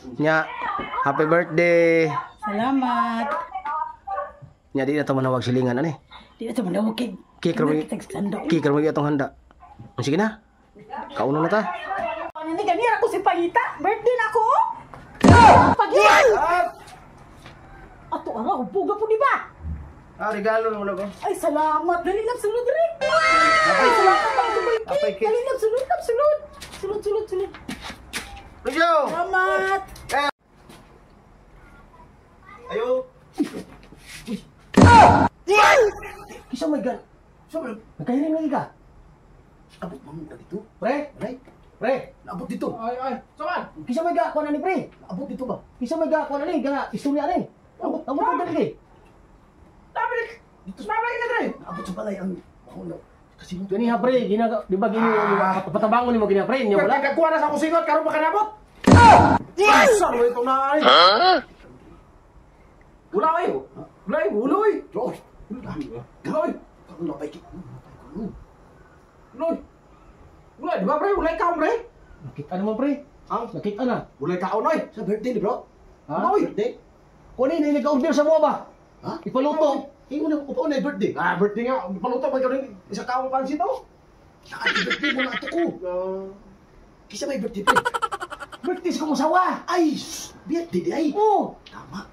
Nya, happy birthday. Salamat. Nya di na to manawag silingan ani. Di na to manawag kay. Kikar mo atong handa. Sige na. Kauna na ta. Ano ni ganira ako si Pangita? Birthday na ako. Pagyan. Ato ara hupuga po di ba? Regalo mo na ko. Ay salamat. Dali lang sulod rin. Ay salamat ako kay. Dali lang sulod. Sulod. Rijo. Salamat. Ayo. Kisa may gan. Sabi, nagkahiling lagi ka? Abot mo na dito. Pre. Abot dito. Ay. Saman. Kisa may gakuan na ni pre. Abot dito ba? Kisa may gakuan na ni. Gana, istorya ni. Abot ko dali. Nabalik. Dito sa balay ka dre. Abot sa balay ang mahulo. Kasi mo Gani ha pre, di ba gini patabangon nimo gini ha pre, nya wala. Nagkakuha na sa kusingot karon baka nabot. Asa mo ito na ay. Wala kayo. Uloy. Uloy. Kamu na baik. Uloy. Uloy, di ba pre? Ulay ka pre? Nakita naman pre. Nakita na. Ulay ka uloy. Sa birthday ni bro. Uloy. Birthday. Kunin na nag-order sa mo ba? Ha? Ipaluto. Ingo na upo na birthday. Birthday nga. Paluto ba ikaw rin isa kaong pansit to? Saka birthday mo na ato ko. Kisa may birthday pre. Birthday sa kumusawa. Ay, birthday di ay. Oo. Tama.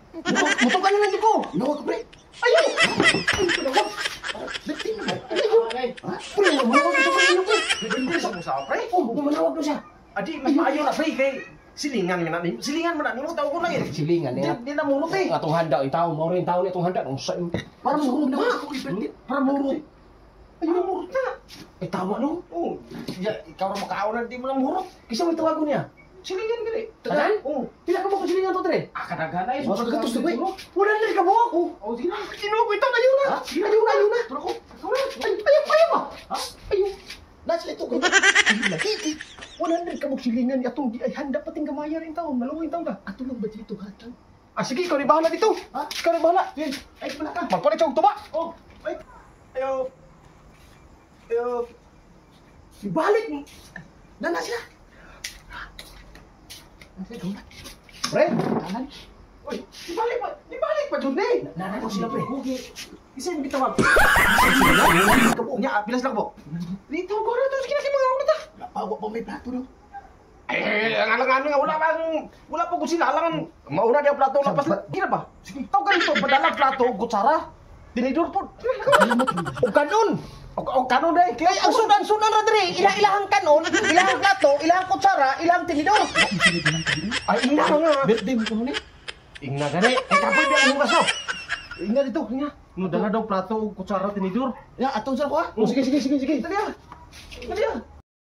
Muto ka na lang ko. Nawag ko pre. Ayaw. Birthday mo ba? Ha? Pre, manawag ka sa pre. Birthday sa kusawa pre? Oh, manawag na siya. Adi, mas maayo na pre kay silingan nga na. Silingan mo na. Nimo tawag ko na eh. Silingan niya. Di na mulot eh. Atong handa yung tao, mauro yung tao ni atong handa. Para murot na ako kay birthday. Para murot. Ayun murot na. Eh, tawa no? Oo. Ikaw na makaawan di mo na murot. Kisa may tawago niya. Silingan gali. Tagal? Oo. Pila ka mo kung silingan to, Tre? Kadaghan na eh. Mas katus to, pre. Oo, Wala na ka mo ako. sige na. Kinuha ito. Ayaw na. Ayaw na. Pero ko. Ayaw ba? Ha? Ayaw. Nasa ito ko. 100 ka mong silingan atong di ay handa pating gamaya rin taon. Maluwing taon ka. Ato lang ba dito hatang? Sige, ikaw ni bahala dito. Ha? Ikaw ni bahala. Ay, wala ka. Magpalit siya tuba. Oh. Ay. Ayaw. Ibalik mo. Nana sila. Pre, Tanan. Uy, ibalik pa dun eh. nana ko sila, pre. Isa yung bitawag. Kabo niya, pilas lang po. Dito ko na to, sige na mga ulit ah. Napawa pa may plato no. Ang alang-ano nga, wala pa kung sila, alangan, mauna di ang plato, lapas na, gina ba? Sige, tao ganito, padala plato, kutsara, tinidor po. O kanon! O kanon eh, kaya Ang sudan ra dire, ilang kanon, ilang plato, ilang kutsara, ilang tinidor. ay, ina nga. Birthday mo kuno ni. Ingna gani, kapoy di ang hugas no. Ingna dito, ingna. Dala daw plato, kutsara, tinidor. Ya, atong sa ko. Sige. Dali ah.